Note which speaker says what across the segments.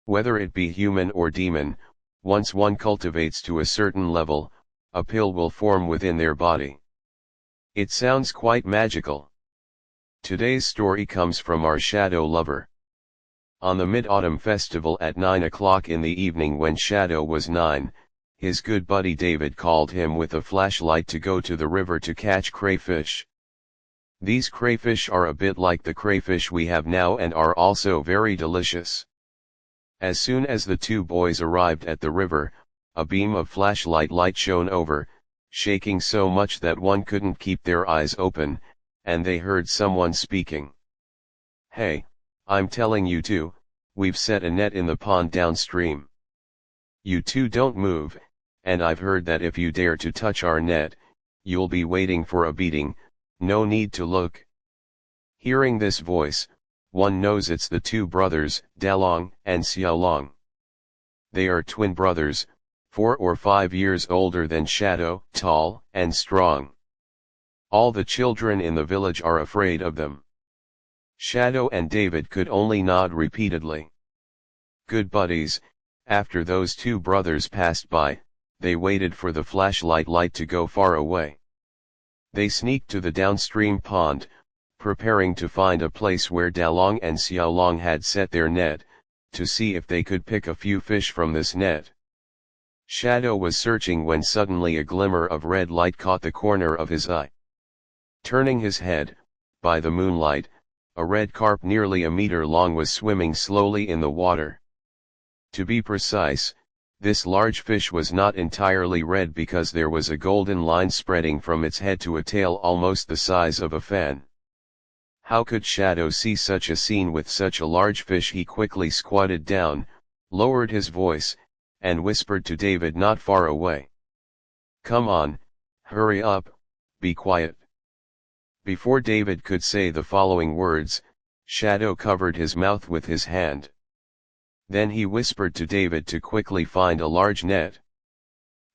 Speaker 1: Whether it be human or demon, once one cultivates to a certain level, a pill will form within their body. It sounds quite magical. Today's story comes from our shadow lover. On the Mid-Autumn Festival at 9 o'clock in the evening, when Shadow was 9, his good buddy David called him with a flashlight to go to the river to catch crayfish. These crayfish are a bit like the crayfish we have now and are also very delicious. As soon as the two boys arrived at the river, a beam of flashlight light shone over, shaking so much that one couldn't keep their eyes open, and they heard someone speaking. "Hey, I'm telling you to, we've set a net in the pond downstream. You two don't move, and I've heard that if you dare to touch our net, you'll be waiting for a beating, no need to look." Hearing this voice, one knows it's the two brothers, Dalong and Xiaolong. They are twin brothers, 4 or 5 years older than Shadow, tall and strong. All the children in the village are afraid of them. Shadow and David could only nod repeatedly. Good buddies, after those two brothers passed by, they waited for the flashlight light to go far away. They sneaked to the downstream pond, preparing to find a place where Dalong and Xiaolong had set their net, to see if they could pick a few fish from this net. Shadow was searching when suddenly a glimmer of red light caught the corner of his eye. Turning his head, by the moonlight, a red carp nearly a meter long was swimming slowly in the water. To be precise, this large fish was not entirely red because there was a golden line spreading from its head to a tail almost the size of a fan. How could Shadow see such a scene with such a large fish? He quickly squatted down, lowered his voice, and whispered to David not far away. "Come on, hurry up, be quiet." Before David could say the following words, Shadow covered his mouth with his hand. Then he whispered to David to quickly find a large net.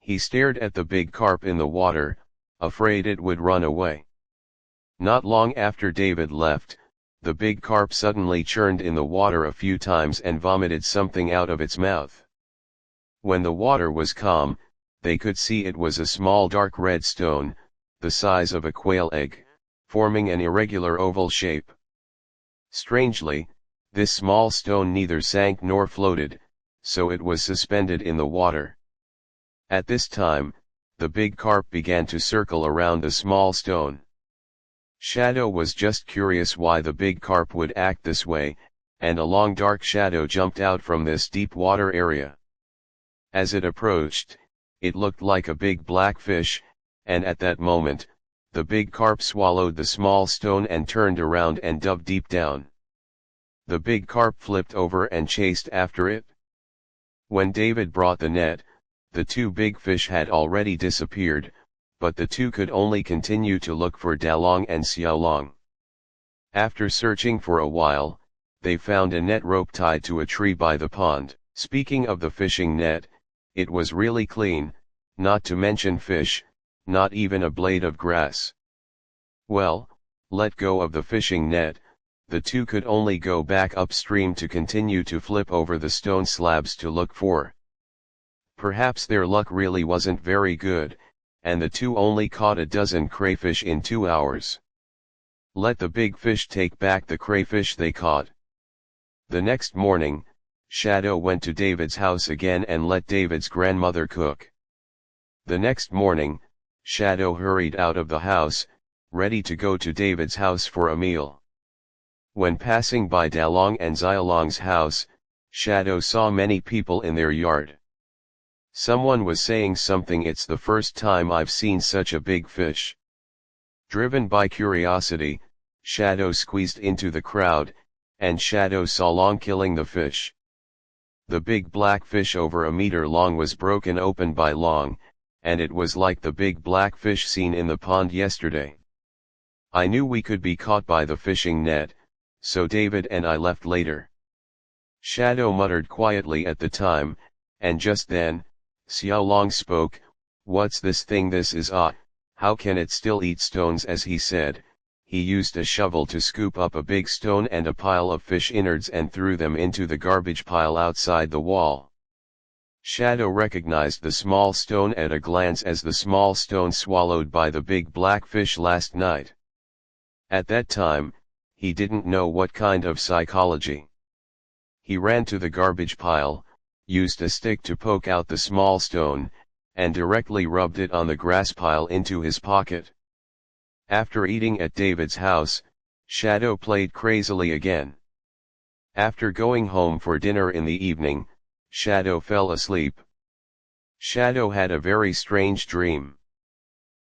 Speaker 1: He stared at the big carp in the water, afraid it would run away. Not long after David left, the big carp suddenly churned in the water a few times and vomited something out of its mouth. When the water was calm, they could see it was a small dark red stone, the size of a quail egg, forming an irregular oval shape. Strangely, this small stone neither sank nor floated, so it was suspended in the water. At this time, the big carp began to circle around the small stone. Shadow was just curious why the big carp would act this way, and a long dark shadow jumped out from this deep water area. As it approached, it looked like a big black fish, and at that moment, the big carp swallowed the small stone and turned around and dove deep down. The big carp flipped over and chased after it. When David brought the net, the two big fish had already disappeared, but the two could only continue to look for Dalong and Xiaolong. After searching for a while, they found a net rope tied to a tree by the pond. Speaking of the fishing net, it was really clean, not to mention fish, not even a blade of grass. Well, let go of the fishing net, the two could only go back upstream to continue to flip over the stone slabs to look for. Perhaps their luck really wasn't very good, and the two only caught a dozen crayfish in 2 hours. Let the big fish take back the crayfish they caught. The next morning, Shadow went to David's house again and let David's grandmother cook. The next morning, Shadow hurried out of the house, ready to go to David's house for a meal. When passing by Dalong and Xiaolong's house, Shadow saw many people in their yard. Someone was saying something. "It's the first time I've seen such a big fish." Driven by curiosity, Shadow squeezed into the crowd, and Shadow saw Long killing the fish. The big black fish over a meter long was broken open by Long, and it was like the big black fish seen in the pond yesterday. "I knew we could be caught by the fishing net, so David and I left later." Shadow muttered quietly at the time, and just then, Xiaolong spoke. "What's this thing? This is odd, how can it still eat stones?" As he said, he used a shovel to scoop up a big stone and a pile of fish innards and threw them into the garbage pile outside the wall. Shadow recognized the small stone at a glance as the small stone swallowed by the big black fish last night. At that time, he didn't know what kind of psychology. He ran to the garbage pile, used a stick to poke out the small stone, and directly rubbed it on the grass pile into his pocket. After eating at David's house, Shadow played crazily again. After going home for dinner in the evening, Shadow fell asleep. Shadow had a very strange dream.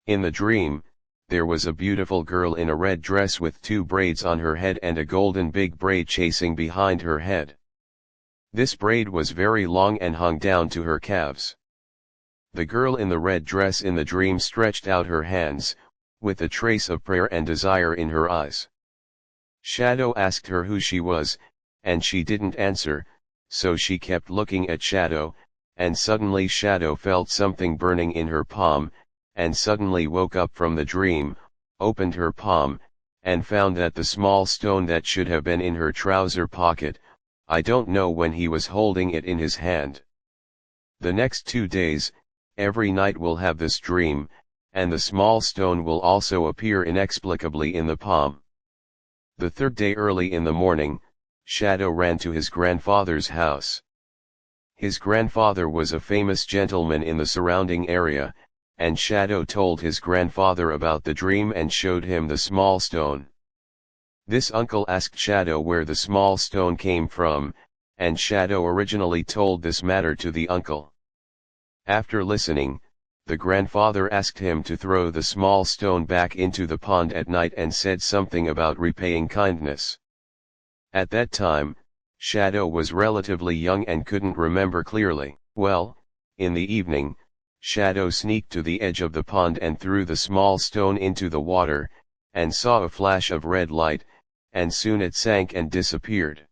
Speaker 1: In the dream, there was a beautiful girl in a red dress with 2 braids on her head and a golden big braid chasing behind her head. This braid was very long and hung down to her calves. The girl in the red dress in the dream stretched out her hands, with a trace of prayer and desire in her eyes. Shadow asked her who she was, and she didn't answer, so she kept looking at Shadow, and suddenly Shadow felt something burning in her palm, and suddenly woke up from the dream, opened her palm, and found that the small stone that should have been in her trouser pocket, I don't know when he was holding it in his hand. The next 2 days, every night will have this dream, and the small stone will also appear inexplicably in the palm. The 3rd day early in the morning, Shadow ran to his grandfather's house. His grandfather was a famous gentleman in the surrounding area, and Shadow told his grandfather about the dream and showed him the small stone. This uncle asked Shadow where the small stone came from, and Shadow originally told this matter to the uncle. After listening, the grandfather asked him to throw the small stone back into the pond at night and said something about repaying kindness. At that time, Shadow was relatively young and couldn't remember clearly. Well, in the evening, Shadow sneaked to the edge of the pond and threw the small stone into the water, and saw a flash of red light, and soon it sank and disappeared.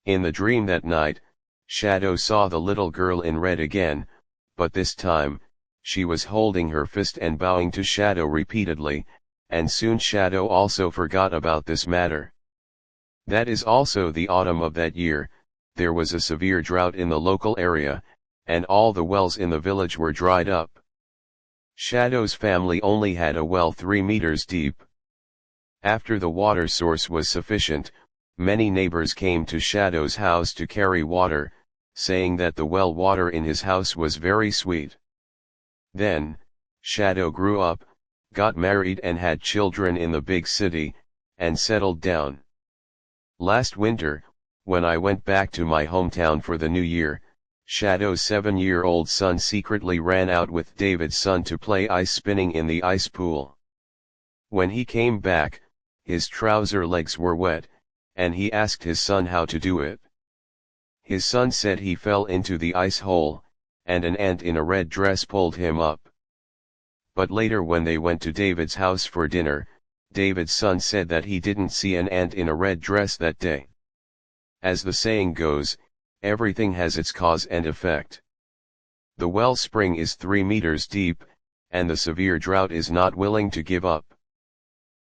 Speaker 1: In the dream that night, Shadow saw the little girl in red again, but this time, she was holding her fist and bowing to Shadow repeatedly, and soon Shadow also forgot about this matter. That is also the autumn of that year. There was a severe drought in the local area, and all the wells in the village were dried up. Shadow's family only had a well 3 meters deep. After the water source was sufficient, many neighbors came to Shadow's house to carry water, saying that the well water in his house was very sweet. Then, Shadow grew up, got married and had children in the big city, and settled down. Last winter, when I went back to my hometown for the new year, Shadow's 7-year-old son secretly ran out with David's son to play ice spinning in the ice pool. When he came back, his trouser legs were wet, and he asked his son how to do it. His son said he fell into the ice hole, and an ant in a red dress pulled him up. But later when they went to David's house for dinner, David's son said that he didn't see an ant in a red dress that day. As the saying goes, everything has its cause and effect. The wellspring is 3 meters deep, and the severe drought is not willing to give up.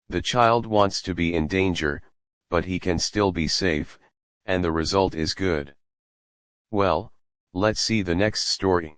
Speaker 1: The child wants to be in danger, but he can still be safe, and the result is good. Well, let's see the next story.